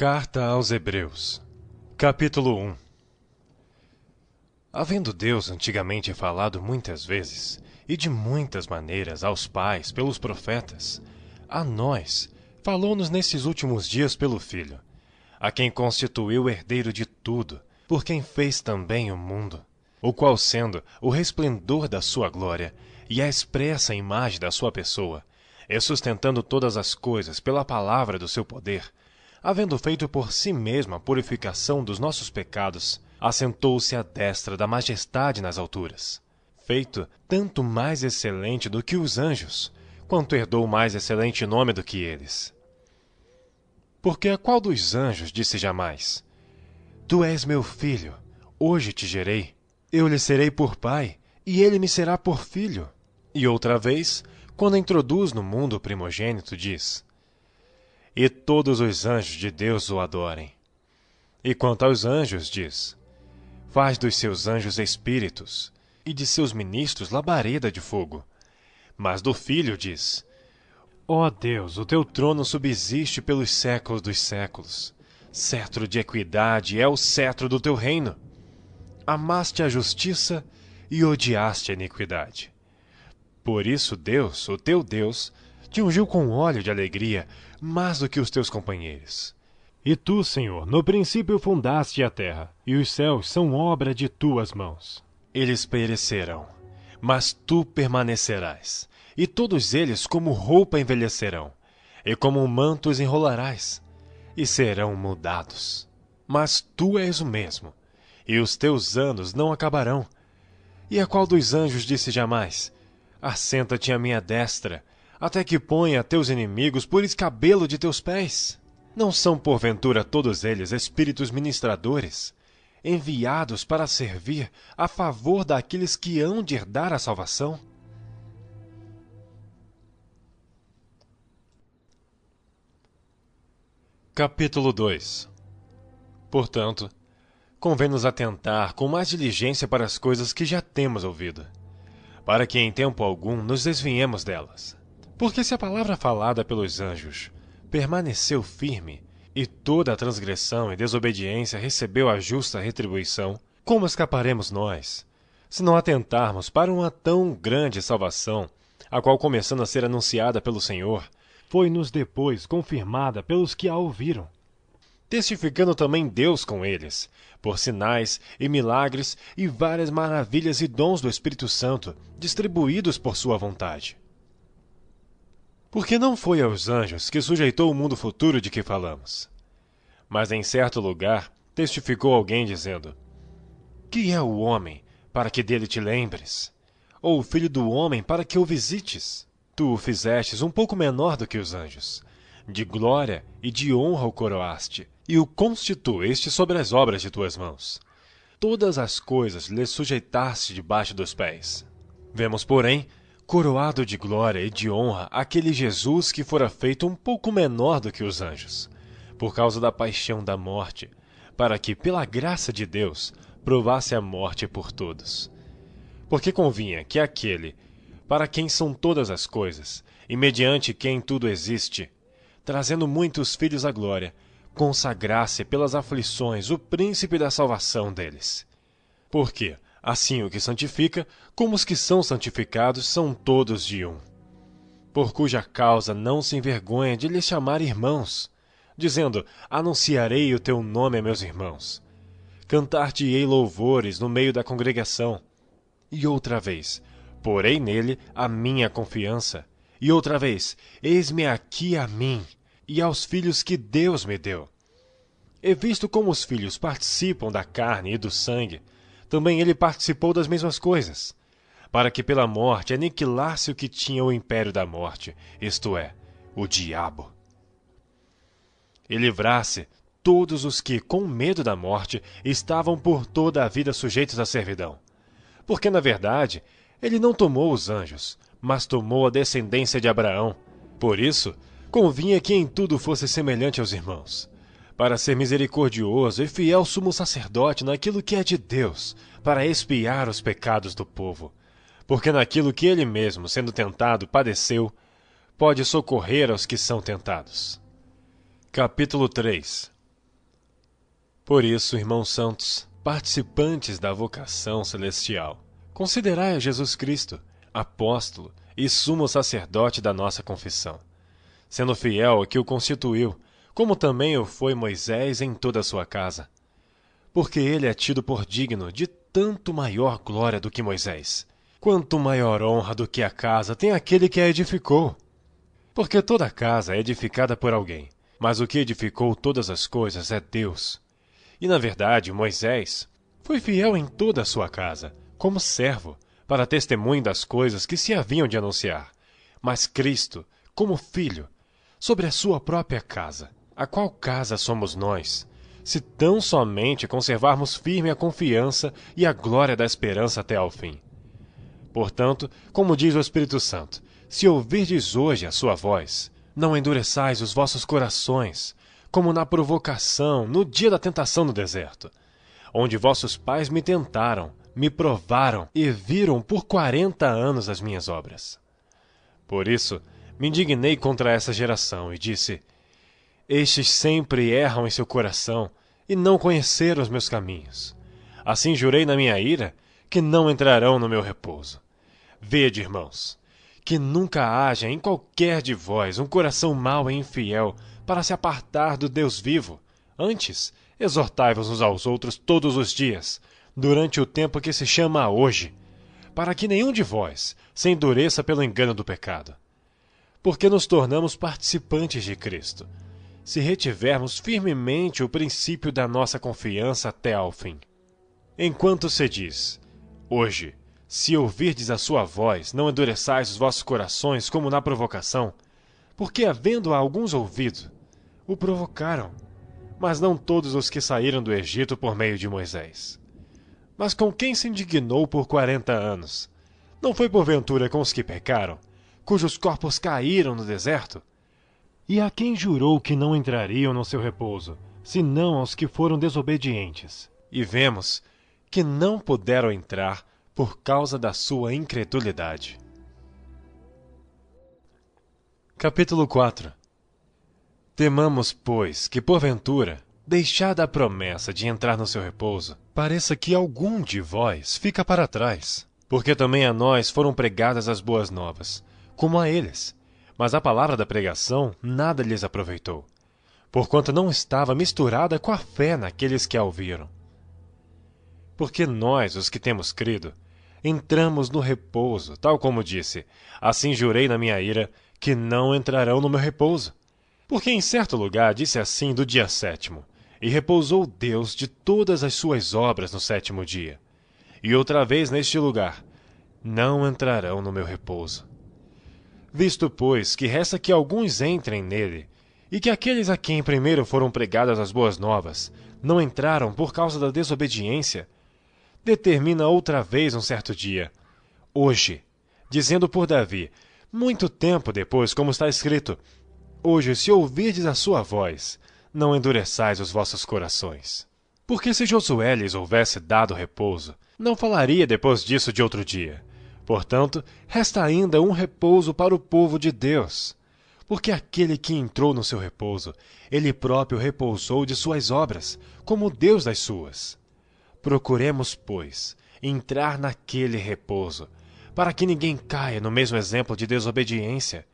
Carta aos Hebreus, capítulo 1. Havendo Deus antigamente falado muitas vezes, e de muitas maneiras aos pais pelos profetas, a nós falou-nos nesses últimos dias pelo Filho, a quem constituiu herdeiro de tudo, por quem fez também o mundo, o qual sendo o resplendor da sua glória e a expressa imagem da sua pessoa, e sustentando todas as coisas pela palavra do seu poder, havendo feito por si mesmo a purificação dos nossos pecados, assentou-se à destra da majestade nas alturas, feito tanto mais excelente do que os anjos, quanto herdou mais excelente nome do que eles. Porque a qual dos anjos disse jamais: Tu és meu filho, hoje te gerei, eu lhe serei por pai, e ele me será por filho? E outra vez, quando introduz no mundo o primogênito, diz: E todos os anjos de Deus o adorem. E quanto aos anjos, diz: Faz dos seus anjos espíritos, e de seus ministros labareda de fogo. Mas do Filho diz: Ó Deus, o teu trono subsiste pelos séculos dos séculos. Cetro de equidade é o cetro do teu reino. Amaste a justiça e odiaste a iniquidade. Por isso Deus, o teu Deus, te ungiu com óleo de alegria, mais do que os teus companheiros. E tu, Senhor, no princípio fundaste a terra, e os céus são obra de tuas mãos. Eles perecerão, mas tu permanecerás, e todos eles como roupa envelhecerão, e como um manto os enrolarás, e serão mudados. Mas tu és o mesmo, e os teus anos não acabarão. E a qual dos anjos disse jamais: Assenta-te à minha destra, até que ponha teus inimigos por escabelo de teus pés? Não são porventura todos eles espíritos ministradores, enviados para servir a favor daqueles que hão de herdar a salvação? Capítulo 2. Portanto, convém-nos atentar com mais diligência para as coisas que já temos ouvido, para que em tempo algum nos desviemos delas. Porque se a palavra falada pelos anjos permaneceu firme, e toda a transgressão e desobediência recebeu a justa retribuição, como escaparemos nós, se não atentarmos para uma tão grande salvação, a qual, começando a ser anunciada pelo Senhor, foi-nos depois confirmada pelos que a ouviram, testificando também Deus com eles, por sinais e milagres e várias maravilhas e dons do Espírito Santo, distribuídos por sua vontade. Porque não foi aos anjos que sujeitou o mundo futuro de que falamos. Mas em certo lugar testificou alguém dizendo: Que é o homem, para que dele te lembres? Ou o filho do homem, para que o visites? Tu o fizestes um pouco menor do que os anjos. De glória e de honra o coroaste, e o constituíste sobre as obras de tuas mãos. Todas as coisas lhe sujeitaste debaixo dos pés. Vemos, porém, coroado de glória e de honra aquele Jesus que fora feito um pouco menor do que os anjos, por causa da paixão da morte, para que, pela graça de Deus, provasse a morte por todos. Porque convinha que aquele, para quem são todas as coisas, e mediante quem tudo existe, trazendo muitos filhos à glória, consagrasse pelas aflições o príncipe da salvação deles. Porque assim o que santifica, como os que são santificados, são todos de um. Por cuja causa não se envergonha de lhes chamar irmãos, dizendo: Anunciarei o teu nome a meus irmãos. Cantar-te-ei louvores no meio da congregação. E outra vez: porei nele a minha confiança. E outra vez: eis-me aqui a mim, e aos filhos que Deus me deu. E visto como os filhos participam da carne e do sangue, também ele participou das mesmas coisas, para que pela morte aniquilasse o que tinha o império da morte, isto é, o diabo. E livrasse todos os que, com medo da morte, estavam por toda a vida sujeitos à servidão. Porque, na verdade, ele não tomou os anjos, mas tomou a descendência de Abraão. Por isso, convinha que em tudo fosse semelhante aos irmãos, para ser misericordioso e fiel sumo sacerdote naquilo que é de Deus, para expiar os pecados do povo. Porque naquilo que ele mesmo, sendo tentado, padeceu, pode socorrer aos que são tentados. Capítulo 3. Por isso, irmãos santos, participantes da vocação celestial, considerai a Jesus Cristo, apóstolo e sumo sacerdote da nossa confissão, sendo fiel a que o constituiu, como também o foi Moisés em toda a sua casa. Porque ele é tido por digno de tanto maior glória do que Moisés, quanto maior honra do que a casa tem aquele que a edificou. Porque toda casa é edificada por alguém, mas o que edificou todas as coisas é Deus. E, na verdade, Moisés foi fiel em toda a sua casa, como servo, para testemunho das coisas que se haviam de anunciar. Mas Cristo, como filho, sobre a sua própria casa, a qual casa somos nós, se tão somente conservarmos firme a confiança e a glória da esperança até ao fim. Portanto, como diz o Espírito Santo, se ouvirdes hoje a sua voz, não endureçais os vossos corações, como na provocação, no dia da tentação no deserto, onde vossos pais me tentaram, me provaram e viram por 40 anos as minhas obras. Por isso, me indignei contra essa geração e disse: estes sempre erram em seu coração e não conheceram os meus caminhos. Assim jurei na minha ira que não entrarão no meu repouso. Vede, irmãos, que nunca haja em qualquer de vós um coração mau e infiel para se apartar do Deus vivo. Antes, exortai-vos uns aos outros todos os dias, durante o tempo que se chama hoje, para que nenhum de vós se endureça pelo engano do pecado. Porque nos tornamos participantes de Cristo, se retivermos firmemente o princípio da nossa confiança até ao fim. Enquanto se diz, hoje, se ouvirdes a sua voz, não endureçais os vossos corações como na provocação, porque havendo alguns ouvido, o provocaram, mas não todos os que saíram do Egito por meio de Moisés. Mas com quem se indignou por 40 anos? Não foi porventura com os que pecaram, cujos corpos caíram no deserto? E a quem jurou que não entrariam no seu repouso, senão aos que foram desobedientes? E vemos que não puderam entrar por causa da sua incredulidade. Capítulo 4. Temamos, pois, que porventura, deixada a promessa de entrar no seu repouso, pareça que algum de vós fica para trás, porque também a nós foram pregadas as boas novas, como a eles. Mas a palavra da pregação nada lhes aproveitou, porquanto não estava misturada com a fé naqueles que a ouviram. Porque nós, os que temos crido, entramos no repouso, tal como disse, assim jurei na minha ira, que não entrarão no meu repouso. Porque em certo lugar disse assim do dia 7º, e repousou Deus de todas as suas obras no 7º dia. E outra vez neste lugar, não entrarão no meu repouso. Visto, pois, que resta que alguns entrem nele, e que aqueles a quem primeiro foram pregadas as boas novas não entraram por causa da desobediência, determina outra vez um certo dia, hoje, dizendo por Davi, muito tempo depois, como está escrito, hoje, se ouvirdes a sua voz, não endureçais os vossos corações. Porque se Josué lhes houvesse dado repouso, não falaria depois disso de outro dia. Portanto, resta ainda um repouso para o povo de Deus. Porque aquele que entrou no seu repouso, ele próprio repousou de suas obras, como Deus das suas. Procuremos, pois, entrar naquele repouso, para que ninguém caia no mesmo exemplo de desobediência.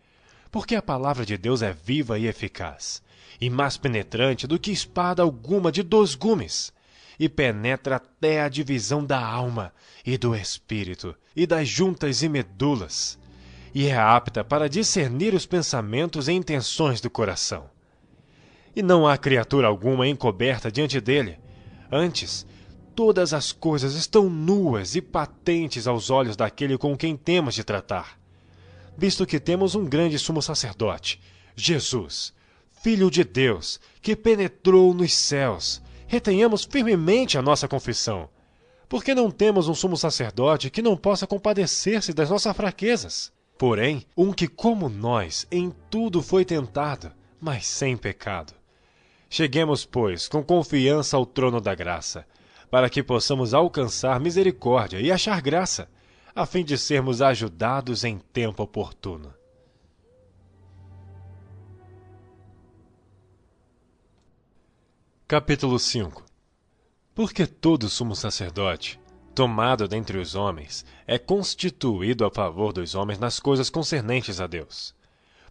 Porque a palavra de Deus é viva e eficaz, e mais penetrante do que espada alguma de 2 gumes, e penetra até a divisão da alma e do espírito, e das juntas e medulas, e é apta para discernir os pensamentos e intenções do coração. E não há criatura alguma encoberta diante dele. Antes, todas as coisas estão nuas e patentes aos olhos daquele com quem temos de tratar. Visto que temos um grande sumo sacerdote, Jesus, Filho de Deus, que penetrou nos céus, retenhamos firmemente a nossa confissão, porque não temos um sumo sacerdote que não possa compadecer-se das nossas fraquezas, porém, um que, como nós, em tudo foi tentado, mas sem pecado. Cheguemos, pois, com confiança ao trono da graça, para que possamos alcançar misericórdia e achar graça, a fim de sermos ajudados em tempo oportuno. Capítulo 5. Porque todo sumo sacerdote, tomado dentre os homens, é constituído a favor dos homens nas coisas concernentes a Deus,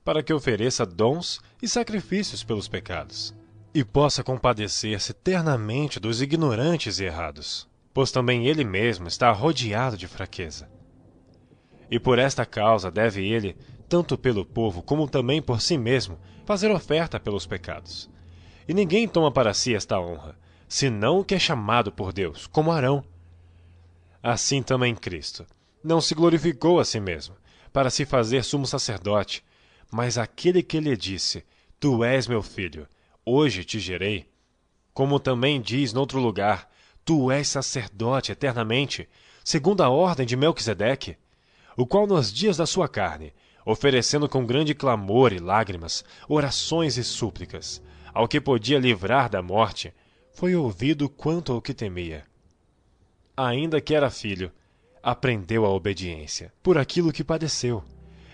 para que ofereça dons e sacrifícios pelos pecados, e possa compadecer-se eternamente dos ignorantes e errados, pois também ele mesmo está rodeado de fraqueza. E por esta causa deve ele, tanto pelo povo como também por si mesmo, fazer oferta pelos pecados. E ninguém toma para si esta honra, senão o que é chamado por Deus, como Arão. Assim também Cristo não se glorificou a si mesmo, para se fazer sumo sacerdote, mas aquele que lhe disse: Tu és meu filho, hoje te gerei. Como também diz noutro lugar: Tu és sacerdote eternamente, segundo a ordem de Melquisedeque, o qual nos dias da sua carne, oferecendo com grande clamor e lágrimas, orações e súplicas, ao que podia livrar da morte, foi ouvido quanto ao que temia. Ainda que era filho, aprendeu a obediência, por aquilo que padeceu,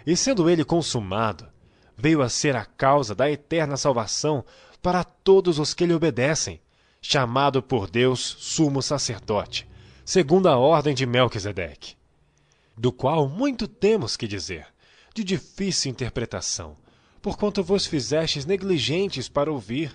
e sendo ele consumado, veio a ser a causa da eterna salvação para todos os que lhe obedecem, chamado por Deus sumo sacerdote, segundo a ordem de Melquisedeque, do qual muito temos que dizer, de difícil interpretação, porquanto vos fizestes negligentes para ouvir,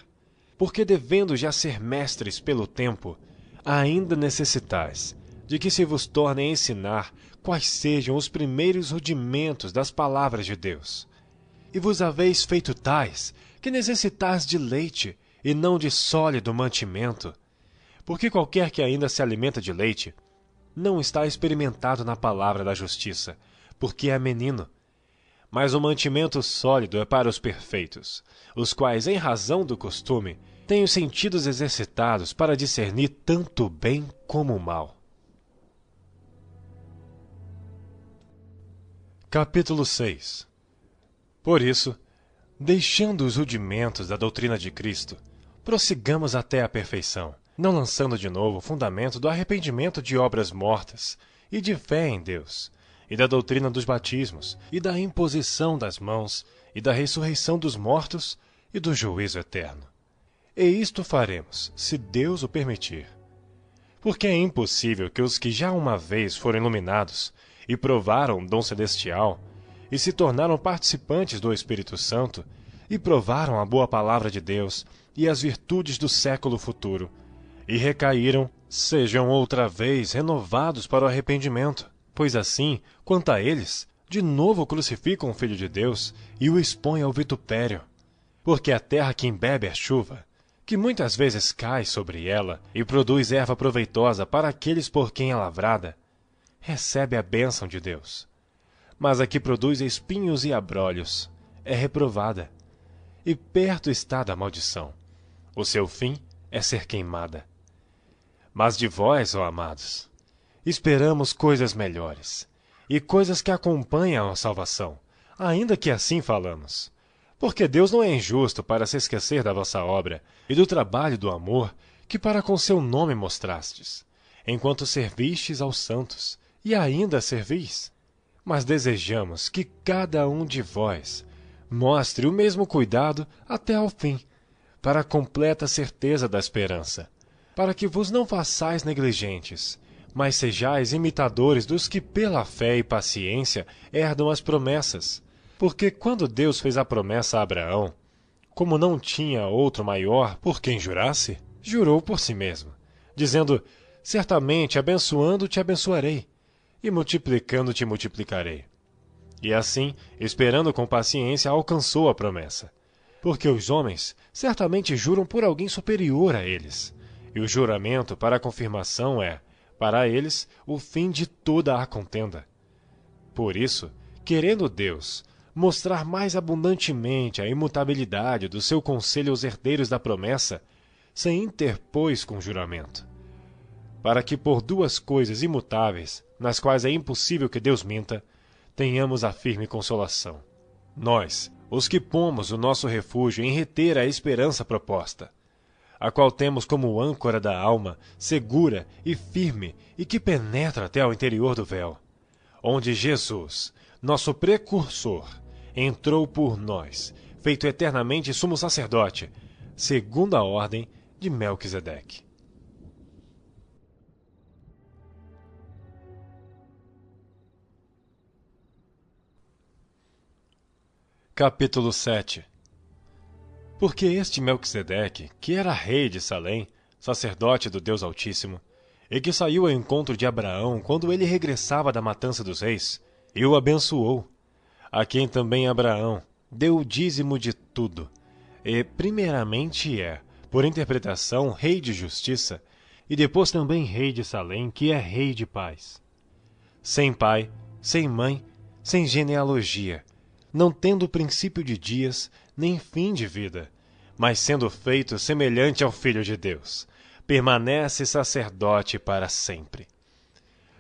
porque devendo já ser mestres pelo tempo, ainda necessitais de que se vos torne a ensinar quais sejam os primeiros rudimentos das palavras de Deus. E vos haveis feito tais que necessitais de leite e não de sólido mantimento, porque qualquer que ainda se alimenta de leite não está experimentado na palavra da justiça, porque é menino. Mas o mantimento sólido é para os perfeitos, os quais, em razão do costume, têm os sentidos exercitados para discernir tanto o bem como o mal. Capítulo 6. Por isso, deixando os rudimentos da doutrina de Cristo, prossigamos até a perfeição, não lançando de novo o fundamento do arrependimento de obras mortas e de fé em Deus, e da doutrina dos batismos, e da imposição das mãos, e da ressurreição dos mortos, e do juízo eterno. E isto faremos, se Deus o permitir. Porque é impossível que os que já uma vez foram iluminados, e provaram o dom celestial, e se tornaram participantes do Espírito Santo, e provaram a boa palavra de Deus, e as virtudes do século futuro, e recaíram, sejam outra vez renovados para o arrependimento. Pois assim, quanto a eles, de novo crucificam o Filho de Deus e o expõem ao vitupério. Porque a terra que embebe a chuva, que muitas vezes cai sobre ela e produz erva proveitosa para aqueles por quem é lavrada, recebe a bênção de Deus. Mas a que produz espinhos e abrolhos é reprovada, e perto está da maldição. O seu fim é ser queimada. Mas de vós, ó amados, esperamos coisas melhores, e coisas que acompanham a salvação, ainda que assim falamos. Porque Deus não é injusto para se esquecer da vossa obra e do trabalho do amor que para com seu nome mostrastes, enquanto servistes aos santos, e ainda servis. Mas desejamos que cada um de vós mostre o mesmo cuidado até ao fim, para a completa certeza da esperança, para que vos não façais negligentes, mas sejais imitadores dos que pela fé e paciência herdam as promessas. Porque quando Deus fez a promessa a Abraão, como não tinha outro maior por quem jurasse, jurou por si mesmo, dizendo: Certamente abençoando te abençoarei, e multiplicando te multiplicarei. E assim, esperando com paciência, alcançou a promessa. Porque os homens certamente juram por alguém superior a eles, e o juramento para a confirmação é, para eles, o fim de toda a contenda. Por isso, querendo Deus mostrar mais abundantemente a imutabilidade do seu conselho aos herdeiros da promessa, se interpôs com juramento, para que por duas coisas imutáveis, nas quais é impossível que Deus minta, tenhamos a firme consolação. Nós, os que pomos o nosso refúgio em reter a esperança proposta, a qual temos como âncora da alma, segura e firme, e que penetra até ao interior do véu, onde Jesus, nosso precursor, entrou por nós, feito eternamente sumo sacerdote, segundo a ordem de Melquisedeque. Capítulo 7. Porque este Melquisedeque, que era rei de Salém, sacerdote do Deus Altíssimo, e que saiu ao encontro de Abraão quando ele regressava da matança dos reis, e o abençoou, a quem também Abraão deu o dízimo de tudo, e primeiramente por interpretação, rei de justiça, e depois também rei de Salém, que é rei de paz. Sem pai, sem mãe, sem genealogia, não tendo princípio de dias, nem fim de vida, mas sendo feito semelhante ao Filho de Deus, permanece sacerdote para sempre.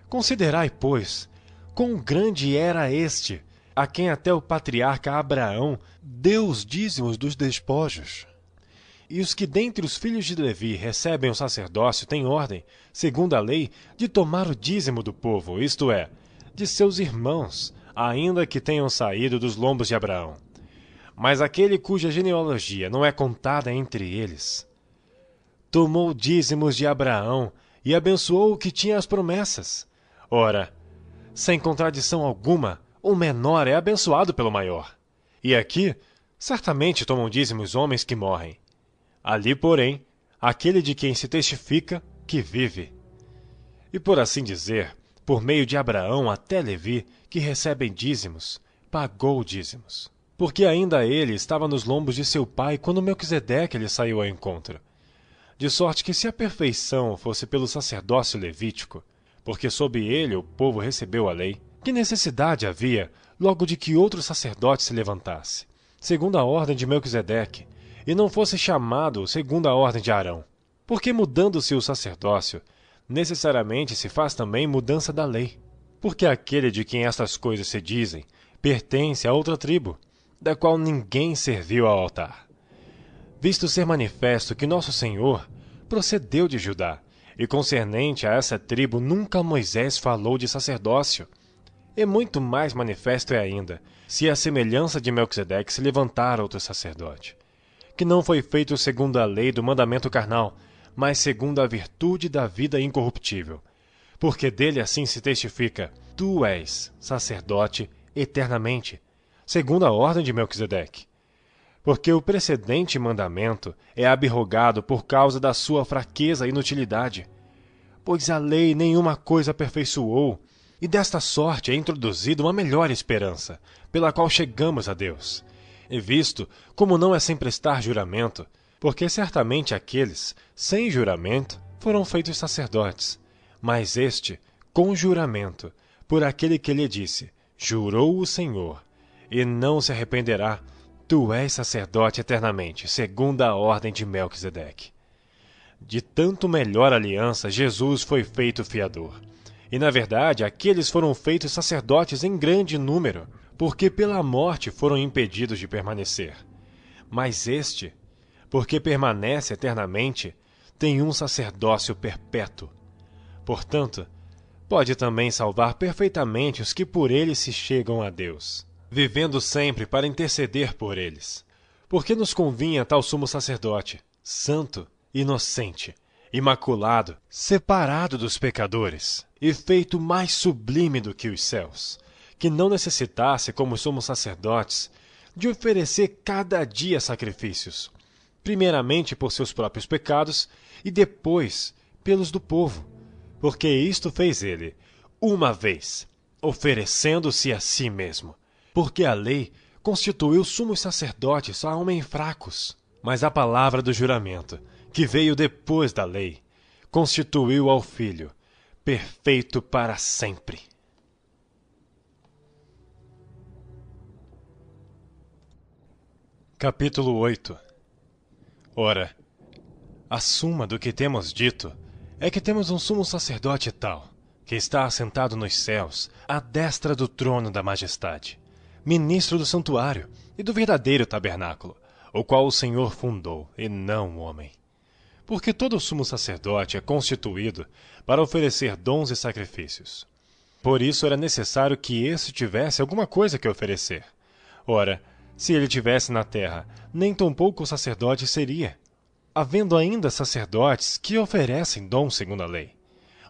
Considerai, pois, quão grande era este, a quem até o patriarca Abraão deu os dízimos dos despojos. E os que dentre os filhos de Levi recebem o sacerdócio têm ordem, segundo a lei, de tomar o dízimo do povo, isto é, de seus irmãos, ainda que tenham saído dos lombos de Abraão. Mas aquele cuja genealogia não é contada entre eles, tomou dízimos de Abraão e abençoou o que tinha as promessas. Ora, sem contradição alguma, o menor é abençoado pelo maior. E aqui, certamente tomam dízimos homens que morrem. Ali, porém, aquele de quem se testifica que vive. E por assim dizer, por meio de Abraão até Levi, que recebem dízimos, pagou dízimos. Porque ainda ele estava nos lombos de seu pai quando Melquisedeque lhe saiu ao encontro. De sorte que se a perfeição fosse pelo sacerdócio levítico, porque sob ele o povo recebeu a lei, que necessidade havia logo de que outro sacerdote se levantasse, segundo a ordem de Melquisedeque, e não fosse chamado segundo a ordem de Arão? Porque mudando-se o sacerdócio, necessariamente se faz também mudança da lei. Porque aquele de quem estas coisas se dizem pertence a outra tribo, da qual ninguém serviu ao altar. Visto ser manifesto que nosso Senhor procedeu de Judá, e concernente a essa tribo nunca Moisés falou de sacerdócio. E muito mais manifesto é ainda, se a semelhança de Melquisedeque se levantar outro sacerdote, que não foi feito segundo a lei do mandamento carnal, mas segundo a virtude da vida incorruptível. Porque dele assim se testifica: tu és sacerdote eternamente, segundo a ordem de Melquisedeque. Porque o precedente mandamento é abrogado por causa da sua fraqueza e inutilidade. Pois a lei nenhuma coisa aperfeiçoou, e desta sorte é introduzida uma melhor esperança, pela qual chegamos a Deus. E visto como não é sem prestar juramento, porque certamente aqueles, sem juramento, foram feitos sacerdotes, mas este, com juramento, por aquele que lhe disse: jurou o Senhor, e não se arrependerá, tu és sacerdote eternamente, segundo a ordem de Melquisedeque. De tanto melhor aliança, Jesus foi feito fiador. E, na verdade, aqueles foram feitos sacerdotes em grande número, porque pela morte foram impedidos de permanecer. Mas este, porque permanece eternamente, tem um sacerdócio perpétuo. Portanto, pode também salvar perfeitamente os que por ele se chegam a Deus, vivendo sempre para interceder por eles. Porque nos convinha tal sumo sacerdote, santo, inocente, imaculado, separado dos pecadores, e feito mais sublime do que os céus, que não necessitasse, como somos sacerdotes, de oferecer cada dia sacrifícios, primeiramente por seus próprios pecados e depois pelos do povo, porque isto fez ele, uma vez, oferecendo-se a si mesmo. Porque a lei constituiu sumos sacerdotes a homens fracos, mas a palavra do juramento, que veio depois da lei, constituiu ao Filho, perfeito para sempre. Capítulo 8. Ora, a suma do que temos dito é que temos um sumo sacerdote tal, que está assentado nos céus, à destra do trono da majestade, ministro do santuário e do verdadeiro tabernáculo, o qual o Senhor fundou, e não o homem. Porque todo sumo sacerdote é constituído para oferecer dons e sacrifícios. Por isso era necessário que esse tivesse alguma coisa que oferecer. Ora, se ele tivesse na terra, nem tampouco o sacerdote seria, havendo ainda sacerdotes que oferecem dons segundo a lei,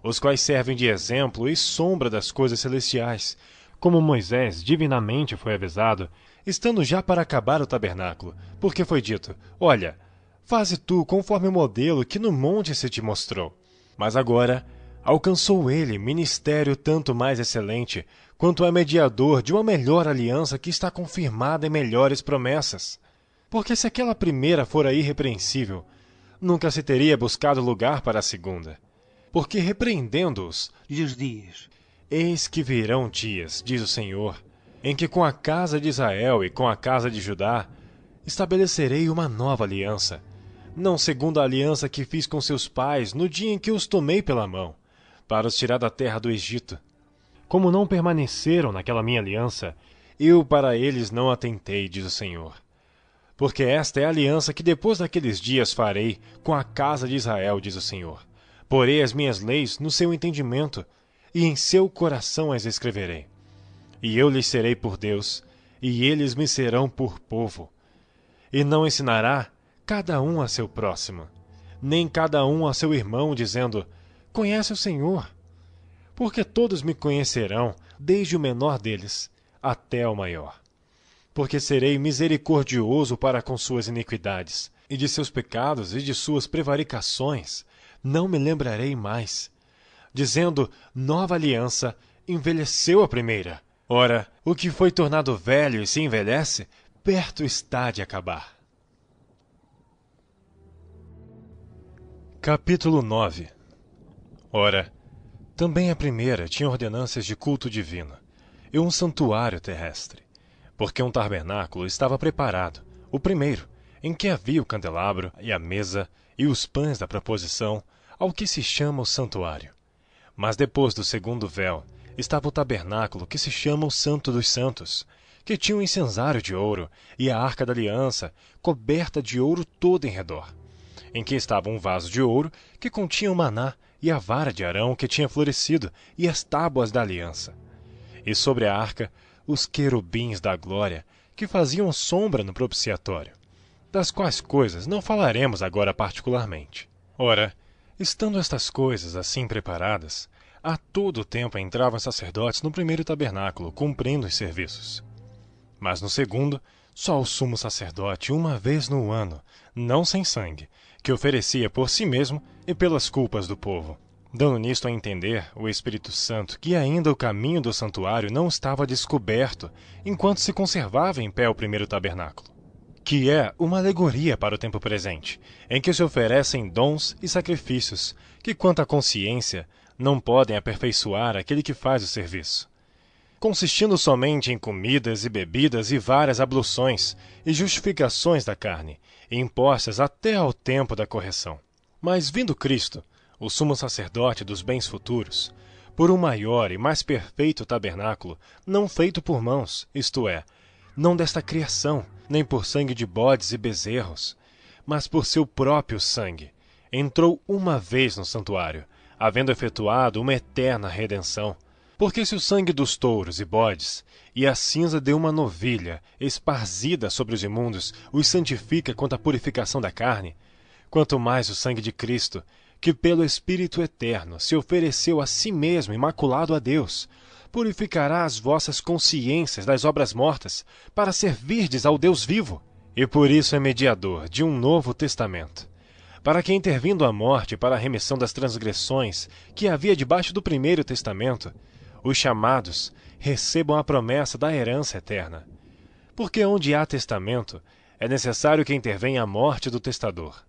os quais servem de exemplo e sombra das coisas celestiais, como Moisés divinamente foi avisado, estando já para acabar o tabernáculo, porque foi dito: Olha, faze tu conforme o modelo que no monte se te mostrou. Mas agora alcançou ele ministério tanto mais excelente, quanto é mediador de uma melhor aliança que está confirmada em melhores promessas. Porque se aquela primeira fora irrepreensível, nunca se teria buscado lugar para a segunda. Porque repreendendo-os, lhes diz: eis que virão dias, diz o Senhor, em que com a casa de Israel e com a casa de Judá estabelecerei uma nova aliança, não segundo a aliança que fiz com seus pais no dia em que os tomei pela mão, para os tirar da terra do Egito. Como não permaneceram naquela minha aliança, eu para eles não atentei, diz o Senhor. Porque esta é a aliança que depois daqueles dias farei com a casa de Israel, diz o Senhor. Porei as minhas leis no seu entendimento, e em seu coração as escreverei. E eu lhes serei por Deus, e eles me serão por povo. E não ensinará cada um a seu próximo, nem cada um a seu irmão, dizendo: Conhece o Senhor. Porque todos me conhecerão, desde o menor deles até o maior. Porque serei misericordioso para com suas iniquidades, e de seus pecados e de suas prevaricações não me lembrarei mais. Dizendo: Nova aliança, envelheceu a primeira. Ora, o que foi tornado velho e se envelhece, perto está de acabar. Capítulo 9. Ora, também a primeira tinha ordenanças de culto divino, e um santuário terrestre, porque um tabernáculo estava preparado, o primeiro, em que havia o candelabro e a mesa e os pães da proposição, ao que se chama o santuário. Mas depois do segundo véu estava o tabernáculo que se chama o Santo dos Santos, que tinha um incensário de ouro e a arca da aliança, coberta de ouro todo em redor, em que estava um vaso de ouro que continha o maná e a vara de Arão que tinha florescido e as tábuas da aliança. E sobre a arca, os querubins da glória, que faziam sombra no propiciatório, das quais coisas não falaremos agora particularmente. Ora, estando estas coisas assim preparadas, a todo o tempo entravam sacerdotes no primeiro tabernáculo, cumprindo os serviços. Mas no segundo, só o sumo sacerdote uma vez no ano, não sem sangue, que oferecia por si mesmo e pelas culpas do povo, dando nisto a entender o Espírito Santo que ainda o caminho do santuário não estava descoberto, enquanto se conservava em pé o primeiro tabernáculo, que é uma alegoria para o tempo presente, em que se oferecem dons e sacrifícios, que quanto à consciência, não podem aperfeiçoar aquele que faz o serviço, consistindo somente em comidas e bebidas e várias abluções e justificações da carne, impostas até ao tempo da correção. Mas vindo Cristo, o sumo sacerdote dos bens futuros, por um maior e mais perfeito tabernáculo, não feito por mãos, isto é, não desta criação, nem por sangue de bodes e bezerros, mas por seu próprio sangue, entrou uma vez no santuário, havendo efetuado uma eterna redenção. Porque se o sangue dos touros e bodes, e a cinza de uma novilha, esparzida sobre os imundos, os santifica quanto à purificação da carne, quanto mais o sangue de Cristo, que pelo Espírito Eterno se ofereceu a si mesmo imaculado a Deus, purificará as vossas consciências das obras mortas, para servirdes ao Deus vivo. E por isso é mediador de um novo testamento, para que, intervindo a morte para a remissão das transgressões que havia debaixo do primeiro testamento, os chamados recebam a promessa da herança eterna. Porque onde há testamento, é necessário que intervenha a morte do testador.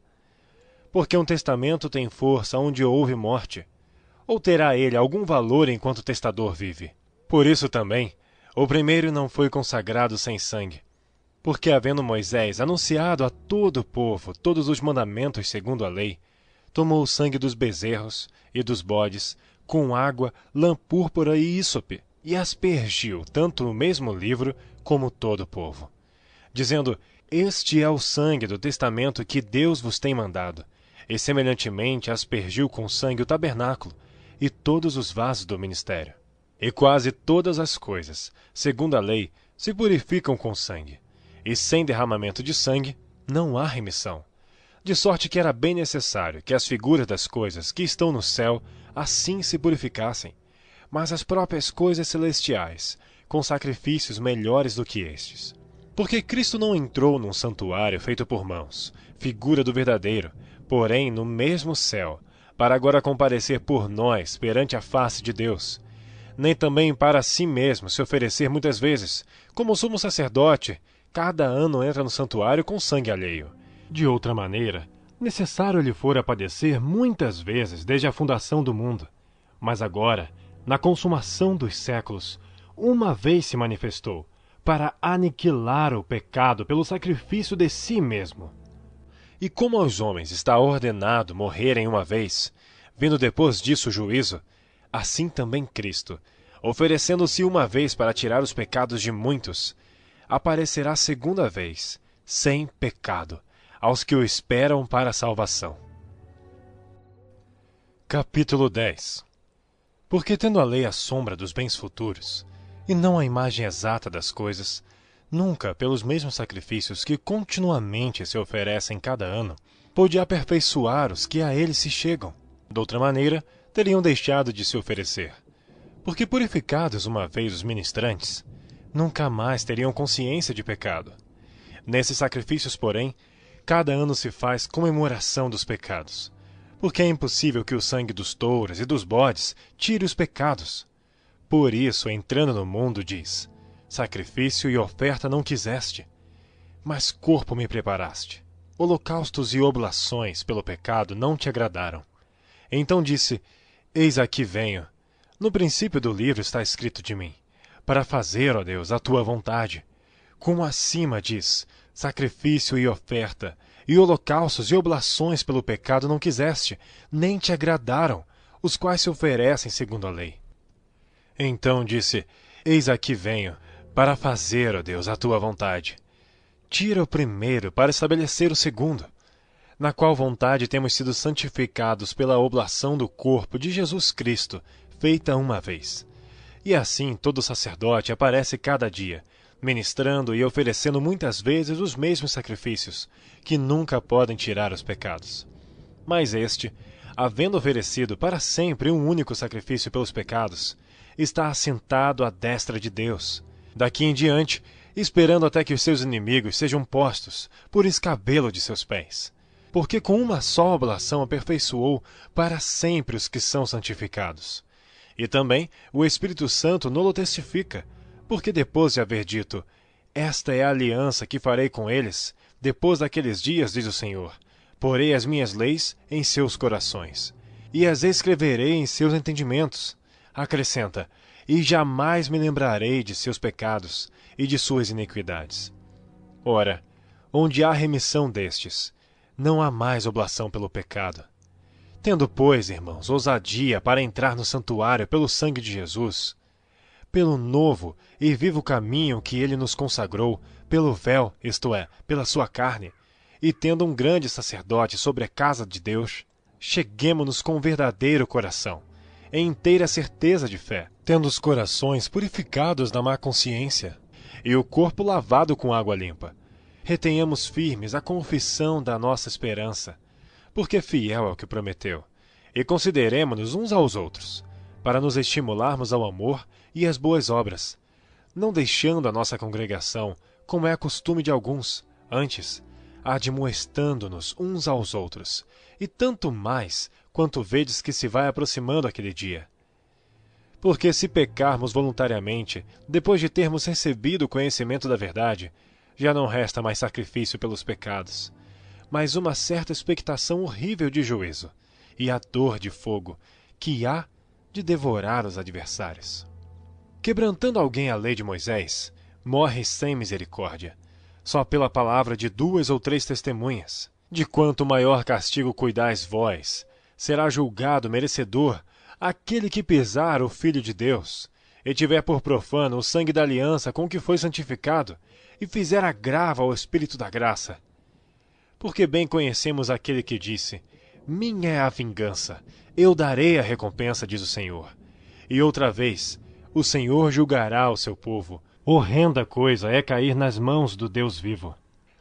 Porque um testamento tem força onde houve morte, ou terá ele algum valor enquanto o testador vive? Por isso também, o primeiro não foi consagrado sem sangue, porque havendo Moisés anunciado a todo o povo todos os mandamentos segundo a lei, tomou o sangue dos bezerros e dos bodes, com água, lã púrpura e ísope, e aspergiu tanto no mesmo livro como todo o povo, dizendo: Este é o sangue do testamento que Deus vos tem mandado. E semelhantemente aspergiu com sangue o tabernáculo e todos os vasos do ministério. E quase todas as coisas, segundo a lei, se purificam com sangue, e sem derramamento de sangue não há remissão. De sorte que era bem necessário que as figuras das coisas que estão no céu assim se purificassem, mas as próprias coisas celestiais, com sacrifícios melhores do que estes. Porque Cristo não entrou num santuário feito por mãos, figura do verdadeiro, porém no mesmo céu, para agora comparecer por nós perante a face de Deus, nem também para si mesmo se oferecer muitas vezes, como sumo sacerdote, cada ano entra no santuário com sangue alheio. De outra maneira, necessário lhe fora padecer muitas vezes desde a fundação do mundo. Mas agora, na consumação dos séculos, uma vez se manifestou, para aniquilar o pecado pelo sacrifício de si mesmo. E como aos homens está ordenado morrerem uma vez, vindo depois disso o juízo, assim também Cristo, oferecendo-se uma vez para tirar os pecados de muitos, aparecerá segunda vez, sem pecado, aos que o esperam para a salvação. Capítulo 10. Porque tendo a lei a sombra dos bens futuros, e não a imagem exata das coisas, nunca, pelos mesmos sacrifícios que continuamente se oferecem cada ano, pôde aperfeiçoar os que a ele se chegam. De outra maneira, teriam deixado de se oferecer. Porque purificados uma vez os ministrantes, nunca mais teriam consciência de pecado. Nesses sacrifícios, porém, cada ano se faz comemoração dos pecados. Porque é impossível que o sangue dos touros e dos bodes tire os pecados. Por isso, entrando no mundo, diz: sacrifício e oferta não quiseste, mas corpo me preparaste. Holocaustos e oblações pelo pecado não te agradaram. Então disse: eis aqui venho. No princípio do livro está escrito de mim, para fazer, ó Deus, a tua vontade. Como acima diz: sacrifício e oferta, e holocaustos e oblações pelo pecado não quiseste, nem te agradaram, os quais se oferecem segundo a lei. Então disse: eis aqui venho, para fazer, ó Deus, a tua vontade. Tira o primeiro para estabelecer o segundo, na qual vontade temos sido santificados pela oblação do corpo de Jesus Cristo, feita uma vez. E assim todo sacerdote aparece cada dia, ministrando e oferecendo muitas vezes os mesmos sacrifícios, que nunca podem tirar os pecados. Mas este, havendo oferecido para sempre um único sacrifício pelos pecados, está assentado à destra de Deus, daqui em diante, esperando até que os seus inimigos sejam postos por escabelo de seus pés. Porque com uma só oblação aperfeiçoou para sempre os que são santificados. E também o Espírito Santo nolo testifica, porque depois de haver dito: esta é a aliança que farei com eles, depois daqueles dias, diz o Senhor, porei as minhas leis em seus corações, e as escreverei em seus entendimentos. Acrescenta: e jamais me lembrarei de seus pecados e de suas iniquidades. Ora, onde há remissão destes, não há mais oblação pelo pecado. Tendo, pois, irmãos, ousadia para entrar no santuário pelo sangue de Jesus, pelo novo e vivo caminho que ele nos consagrou, pelo véu, isto é, pela sua carne, e tendo um grande sacerdote sobre a casa de Deus, cheguemo-nos com verdadeiro coração, em inteira certeza de fé, tendo os corações purificados da má consciência, e o corpo lavado com água limpa. Retenhamos firmes a confissão da nossa esperança, porque fiel é o que prometeu, e consideremo-nos uns aos outros, para nos estimularmos ao amor e às boas obras, não deixando a nossa congregação, como é costume de alguns, antes, admoestando-nos uns aos outros, e tanto mais quanto vedes que se vai aproximando aquele dia. Porque se pecarmos voluntariamente, depois de termos recebido o conhecimento da verdade, já não resta mais sacrifício pelos pecados, mas uma certa expectação horrível de juízo, e a dor de fogo, que há de devorar os adversários. Quebrantando alguém a lei de Moisés, morre sem misericórdia, só pela palavra de 2 ou 3 testemunhas. De quanto maior castigo cuidais vós, será julgado merecedor aquele que pisar o Filho de Deus, e tiver por profano o sangue da aliança com que foi santificado, e fizer agravo ao Espírito da graça. Porque bem conhecemos aquele que disse: minha é a vingança, eu darei a recompensa, diz o Senhor. E outra vez, o Senhor julgará o seu povo. Horrenda coisa é cair nas mãos do Deus vivo.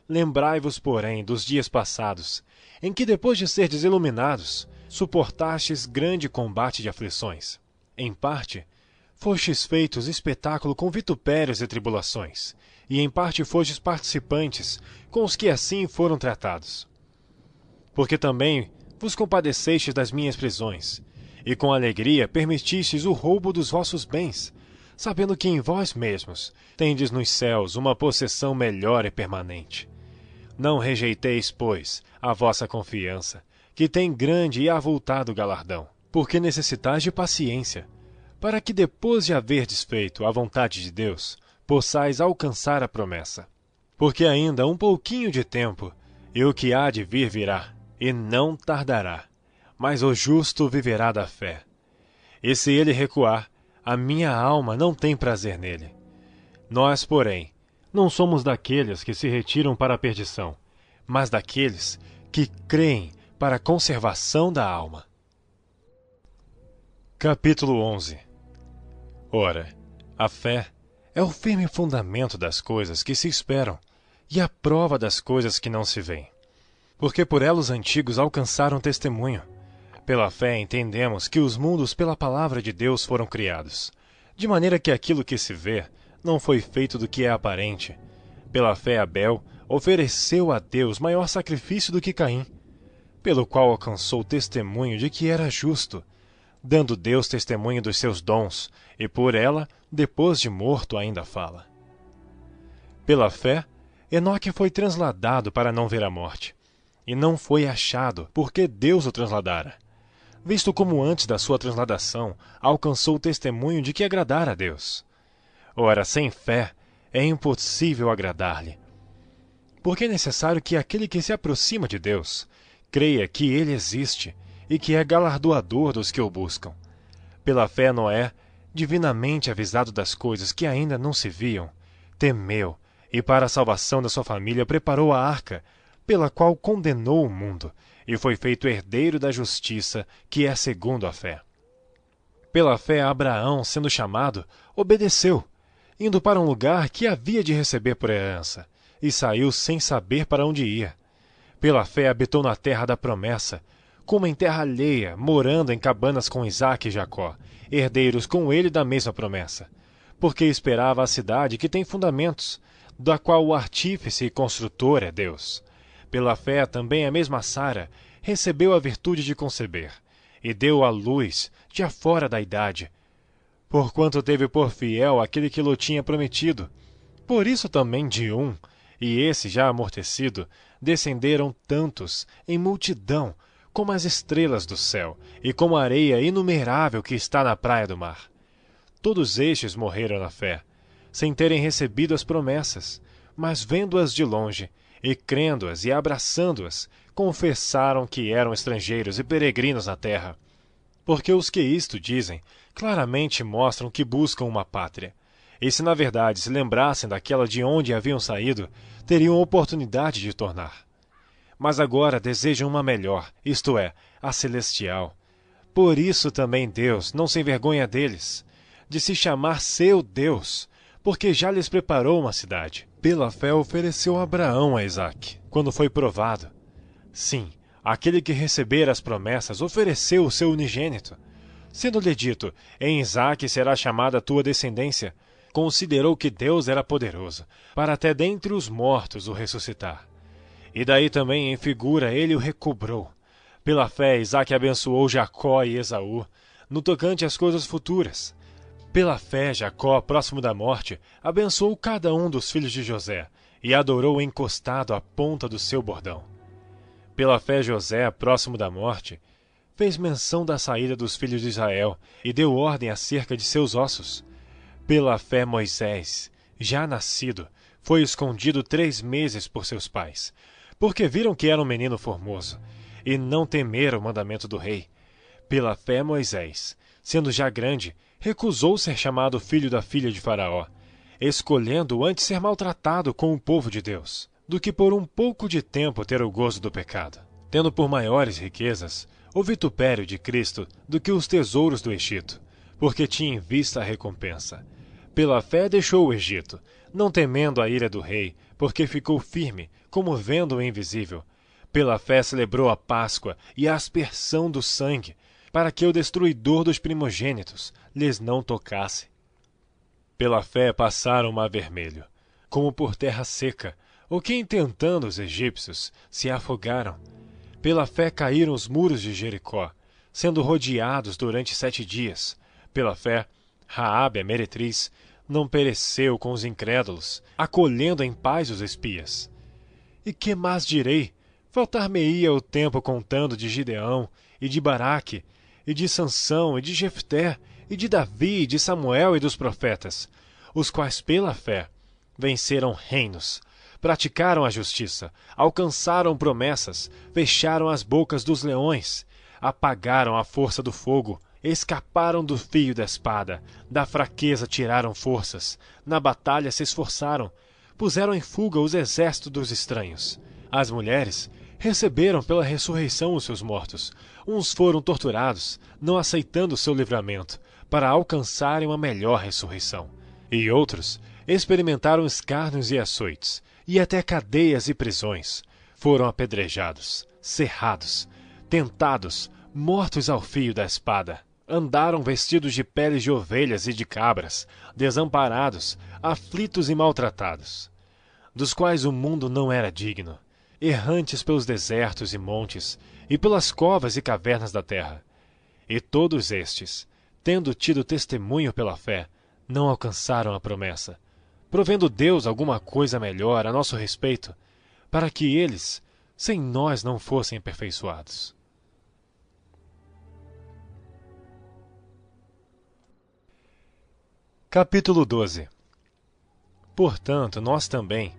Lembrai-vos, porém, dos dias passados, em que, depois de serdes iluminados, suportastes grande combate de aflições. Em parte, fostes feitos espetáculo com vitupérios e tribulações, e em parte fostes participantes com os que assim foram tratados. Porque também vos compadecestes das minhas prisões, e com alegria permitistes o roubo dos vossos bens, sabendo que em vós mesmos tendes nos céus uma possessão melhor e permanente. Não rejeiteis, pois, a vossa confiança, que tem grande e avultado galardão, porque necessitais de paciência, para que depois de haverdes feito a vontade de Deus, possais alcançar a promessa. Porque ainda um pouquinho de tempo, e o que há de vir virá, e não tardará, mas o justo viverá da fé. E se ele recuar, a minha alma não tem prazer nele. Nós, porém, não somos daqueles que se retiram para a perdição, mas daqueles que creem para a conservação da alma. Capítulo 11. Ora, a fé é o firme fundamento das coisas que se esperam e a prova das coisas que não se veem. Porque por ela os antigos alcançaram testemunho. Pela fé entendemos que os mundos pela palavra de Deus foram criados, de maneira que aquilo que se vê não foi feito do que é aparente. Pela fé Abel ofereceu a Deus maior sacrifício do que Caim, pelo qual alcançou testemunho de que era justo, dando Deus testemunho dos seus dons, e por ela, depois de morto, ainda fala. Pela fé, Enoque foi transladado para não ver a morte, e não foi achado, porque Deus o transladara, visto como antes da sua transladação alcançou testemunho de que agradara a Deus. Ora, sem fé é impossível agradar-lhe, porque é necessário que aquele que se aproxima de Deus creia que ele existe e que é galardoador dos que o buscam. Pela fé Noé, divinamente avisado das coisas que ainda não se viam, temeu e para a salvação da sua família preparou a arca, pela qual condenou o mundo e foi feito herdeiro da justiça, que é segundo a fé. Pela fé Abraão, sendo chamado, obedeceu, indo para um lugar que havia de receber por herança, e saiu sem saber para onde ia. Pela fé habitou na terra da promessa, como em terra alheia, morando em cabanas com Isaque e Jacó, herdeiros com ele da mesma promessa, porque esperava a cidade que tem fundamentos, da qual o artífice e construtor é Deus. Pela fé também a mesma Sara recebeu a virtude de conceber, e deu à luz, já fora da idade, porquanto teve por fiel aquele que lhe tinha prometido. Por isso também de um, e esse já amortecido, descenderam tantos, em multidão, como as estrelas do céu, e como a areia inumerável que está na praia do mar. Todos estes morreram na fé, sem terem recebido as promessas, mas vendo-as de longe, e crendo-as e abraçando-as, confessaram que eram estrangeiros e peregrinos na terra. Porque os que isto dizem, claramente mostram que buscam uma pátria. E se na verdade se lembrassem daquela de onde haviam saído, teriam oportunidade de tornar. Mas agora desejam uma melhor, isto é, a celestial. Por isso também Deus não se envergonha deles, de se chamar seu Deus, porque já lhes preparou uma cidade. Pela fé ofereceu Abraão a Isaque, quando foi provado. Sim, aquele que recebera as promessas ofereceu o seu unigênito. Sendo-lhe dito, em Isaque será chamada a tua descendência, considerou que Deus era poderoso, para até dentre os mortos o ressuscitar. E daí também em figura ele o recobrou. Pela fé Isaque abençoou Jacó e Esaú, no tocante às coisas futuras. Pela fé Jacó, próximo da morte, abençoou cada um dos filhos de José, e adorou encostado à ponta do seu bordão. Pela fé José, próximo da morte, fez menção da saída dos filhos de Israel, e deu ordem acerca de seus ossos. Pela fé Moisés, já nascido, foi escondido 3 meses por seus pais, porque viram que era um menino formoso, e não temeram o mandamento do rei. Pela fé Moisés, sendo já grande, recusou ser chamado filho da filha de Faraó, escolhendo antes ser maltratado com o povo de Deus, do que por um pouco de tempo ter o gozo do pecado, tendo por maiores riquezas o vitupério de Cristo do que os tesouros do Egito, porque tinha em vista a recompensa. Pela fé deixou o Egito, não temendo a ira do rei, porque ficou firme, como vendo o invisível. Pela fé celebrou a Páscoa e a aspersão do sangue, para que o destruidor dos primogênitos lhes não tocasse. Pela fé passaram o mar vermelho, como por terra seca, o que intentando os egípcios se afogaram. Pela fé caíram os muros de Jericó, sendo rodeados durante 7 dias. Pela fé, Raabe, a meretriz, não pereceu com os incrédulos, acolhendo em paz os espias. E que mais direi? Faltar-me-ia o tempo contando de Gideão, e de Baraque, e de Sansão, e de Jefté, e de Davi, e de Samuel e dos profetas, os quais pela fé venceram reinos, praticaram a justiça, alcançaram promessas, fecharam as bocas dos leões, apagaram a força do fogo, escaparam do fio da espada, da fraqueza tiraram forças, na batalha se esforçaram, puseram em fuga os exércitos dos estranhos. As mulheres receberam pela ressurreição os seus mortos. Uns foram torturados, não aceitando o seu livramento, para alcançarem uma melhor ressurreição. E outros experimentaram escárnios e açoites, e até cadeias e prisões. Foram apedrejados, cerrados, tentados, mortos ao fio da espada. Andaram vestidos de peles de ovelhas e de cabras, desamparados, aflitos e maltratados, dos quais o mundo não era digno, errantes pelos desertos e montes, e pelas covas e cavernas da terra. E todos estes, tendo tido testemunho pela fé, não alcançaram a promessa, provendo Deus alguma coisa melhor a nosso respeito, para que eles, sem nós, não fossem aperfeiçoados. Capítulo 12. Portanto, nós também,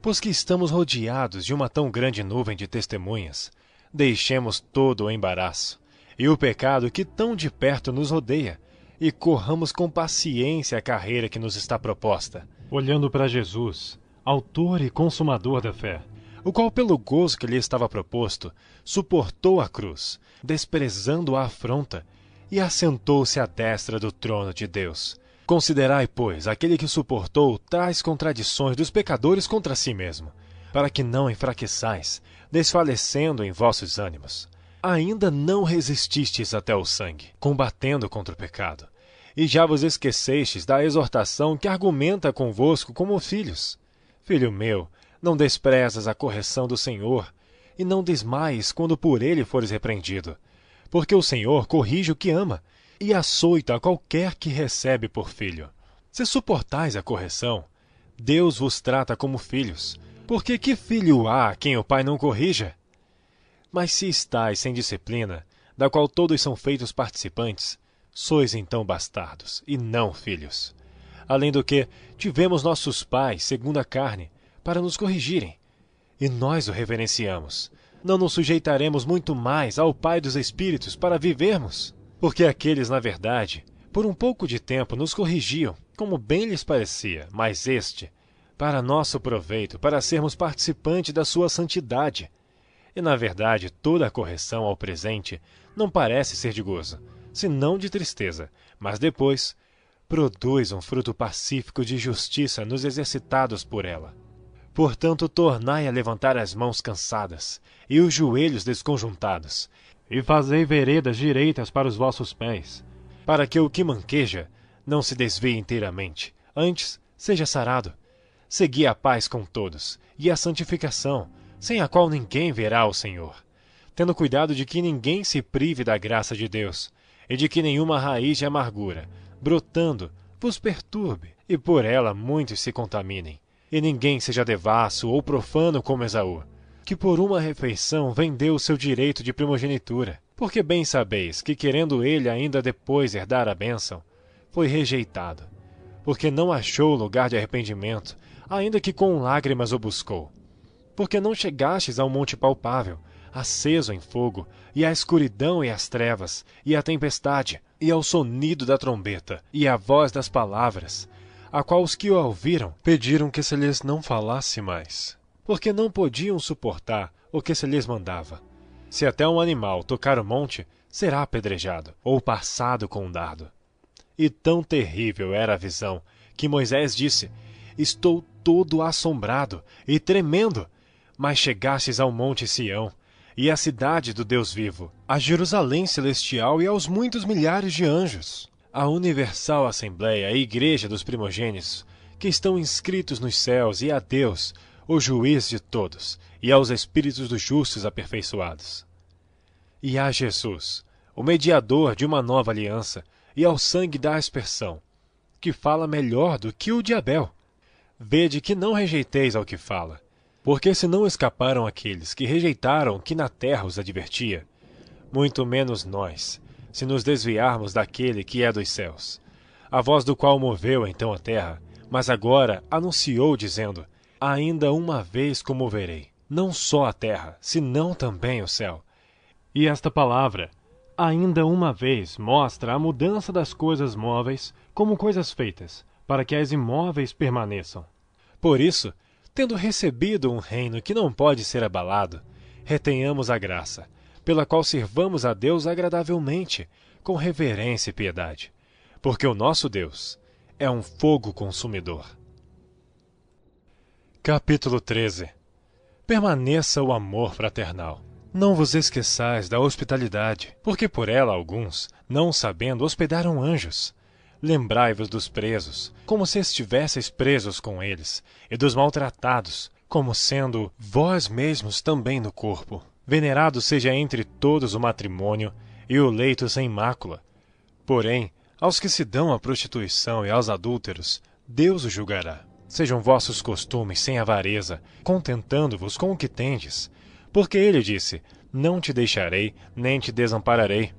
pois que estamos rodeados de uma tão grande nuvem de testemunhas, deixemos todo o embaraço e o pecado que tão de perto nos rodeia, e corramos com paciência a carreira que nos está proposta, olhando para Jesus, autor e consumador da fé, o qual, pelo gozo que lhe estava proposto, suportou a cruz, desprezando a afronta, e assentou-se à destra do trono de Deus. Considerai, pois, aquele que suportou tais contradições dos pecadores contra si mesmo, para que não enfraqueçais, desfalecendo em vossos ânimos. Ainda não resististes até o sangue, combatendo contra o pecado, e já vos esquecestes da exortação que argumenta convosco como filhos. Filho meu, não desprezas a correção do Senhor, e não desmaies quando por ele fores repreendido, porque o Senhor corrige o que ama, e açoita a qualquer que recebe por filho. Se suportais a correção, Deus vos trata como filhos, porque que filho há a quem o pai não corrija? Mas se estáis sem disciplina, da qual todos são feitos participantes, sois então bastardos, e não filhos. Além do que, tivemos nossos pais, segundo a carne, para nos corrigirem, e nós o reverenciamos. Não nos sujeitaremos muito mais ao Pai dos Espíritos para vivermos? Porque aqueles, na verdade, por um pouco de tempo nos corrigiam, como bem lhes parecia, mas este, para nosso proveito, para sermos participantes da sua santidade. E, na verdade, toda a correção ao presente não parece ser de gozo, senão de tristeza, mas depois produz um fruto pacífico de justiça nos exercitados por ela. Portanto, tornai a levantar as mãos cansadas e os joelhos desconjuntados, e fazei veredas direitas para os vossos pés, para que o que manqueja não se desvie inteiramente, antes seja sarado. Segui a paz com todos, e a santificação, sem a qual ninguém verá o Senhor, tendo cuidado de que ninguém se prive da graça de Deus, e de que nenhuma raiz de amargura, brotando, vos perturbe, e por ela muitos se contaminem, e ninguém seja devasso ou profano como Esaú, que por uma refeição vendeu o seu direito de primogenitura, porque bem sabeis que, querendo ele ainda depois herdar a bênção, foi rejeitado, porque não achou lugar de arrependimento, ainda que com lágrimas o buscou. Porque não chegastes ao monte palpável, aceso em fogo, e à escuridão e às trevas, e à tempestade, e ao sonido da trombeta, e à voz das palavras, a qual os que o ouviram pediram que se lhes não falasse mais, porque não podiam suportar o que se lhes mandava. Se até um animal tocar o monte, será apedrejado, ou passado com um dardo. E tão terrível era a visão, que Moisés disse: Estou todo assombrado e tremendo. Mas chegastes ao monte Sião, e à cidade do Deus vivo, à Jerusalém celestial e aos muitos milhares de anjos, à universal assembleia, à igreja dos primogênitos, que estão inscritos nos céus, e a Deus, o juiz de todos, e aos espíritos dos justos aperfeiçoados. E a Jesus, o mediador de uma nova aliança, e ao sangue da aspersão, que fala melhor do que o de Abel. Vede que não rejeiteis ao que fala, porque se não escaparam aqueles que rejeitaram o que na terra os advertia, muito menos nós, se nos desviarmos daquele que é dos céus, a voz do qual moveu então a terra, mas agora anunciou dizendo: ainda uma vez comoverei, não só a terra, senão também o céu. E esta palavra, ainda uma vez, mostra a mudança das coisas móveis como coisas feitas, para que as imóveis permaneçam. Por isso, tendo recebido um reino que não pode ser abalado, retenhamos a graça, pela qual sirvamos a Deus agradavelmente, com reverência e piedade, porque o nosso Deus é um fogo consumidor. Capítulo 13. Permaneça o amor fraternal. Não vos esqueçais da hospitalidade, porque por ela alguns, não sabendo, hospedaram anjos. Lembrai-vos dos presos, como se estivesseis presos com eles, e dos maltratados, como sendo vós mesmos também no corpo. Venerado seja entre todos o matrimônio e o leito sem mácula. Porém, aos que se dão à prostituição e aos adúlteros, Deus os julgará. Sejam vossos costumes sem avareza, contentando-vos com o que tendes. Porque ele disse: não te deixarei, nem te desampararei.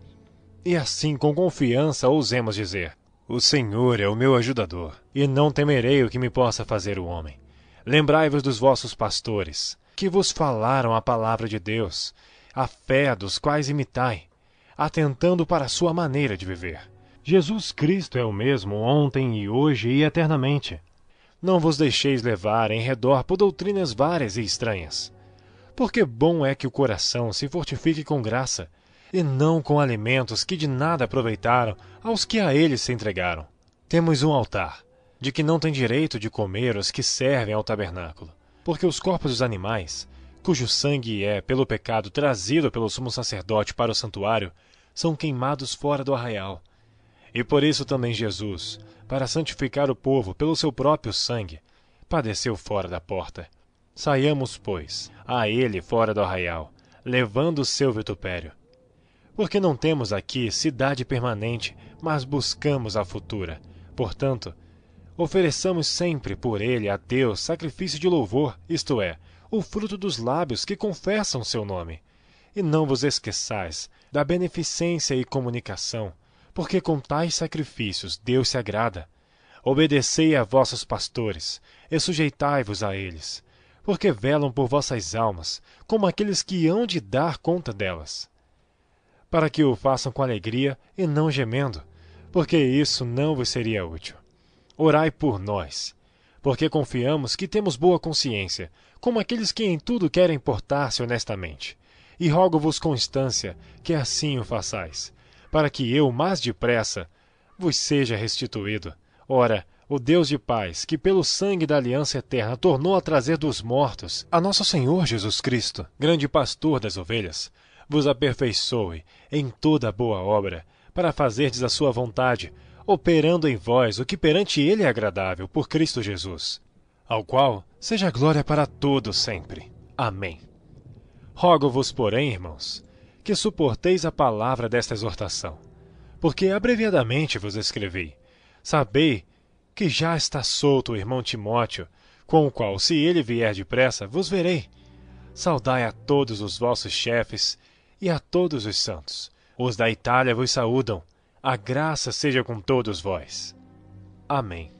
E assim com confiança ousemos dizer: o Senhor é o meu ajudador, e não temerei o que me possa fazer o homem. Lembrai-vos dos vossos pastores, que vos falaram a palavra de Deus, a fé dos quais imitai, atentando para a sua maneira de viver. Jesus Cristo é o mesmo ontem e hoje e eternamente. Não vos deixeis levar em redor por doutrinas várias e estranhas. Porque bom é que o coração se fortifique com graça, e não com alimentos que de nada aproveitaram aos que a eles se entregaram. Temos um altar, de que não tem direito de comer os que servem ao tabernáculo, porque os corpos dos animais, cujo sangue é, pelo pecado, trazido pelo sumo sacerdote para o santuário, são queimados fora do arraial. E por isso também Jesus, para santificar o povo pelo seu próprio sangue, padeceu fora da porta. Saiamos, pois, a ele fora do arraial, levando o seu vitupério. Porque não temos aqui cidade permanente, mas buscamos a futura. Portanto, ofereçamos sempre por ele a Deus sacrifício de louvor, isto é, o fruto dos lábios que confessam seu nome. E não vos esqueçais da beneficência e comunicação, porque com tais sacrifícios Deus se agrada. Obedecei a vossos pastores, e sujeitai-vos a eles, porque velam por vossas almas, como aqueles que hão de dar conta delas. Para que o façam com alegria e não gemendo, porque isso não vos seria útil. Orai por nós, porque confiamos que temos boa consciência, como aqueles que em tudo querem portar-se honestamente. E rogo-vos constância, que assim o façais, para que eu, mais depressa, vos seja restituído. Ora, o Deus de paz, que pelo sangue da aliança eterna tornou a trazer dos mortos a nosso Senhor Jesus Cristo, grande pastor das ovelhas, vos aperfeiçoe em toda boa obra, para fazerdes a sua vontade, operando em vós o que perante ele é agradável, por Cristo Jesus, ao qual seja glória para todos sempre. Amém. Rogo-vos, porém, irmãos, que suporteis a palavra desta exortação, porque abreviadamente vos escrevi. Sabei que já está solto o irmão Timóteo, com o qual, se ele vier depressa, vos verei. Saudai a todos os vossos chefes e a todos os santos. Os da Itália vos saúdam. A graça seja com todos vós. Amém.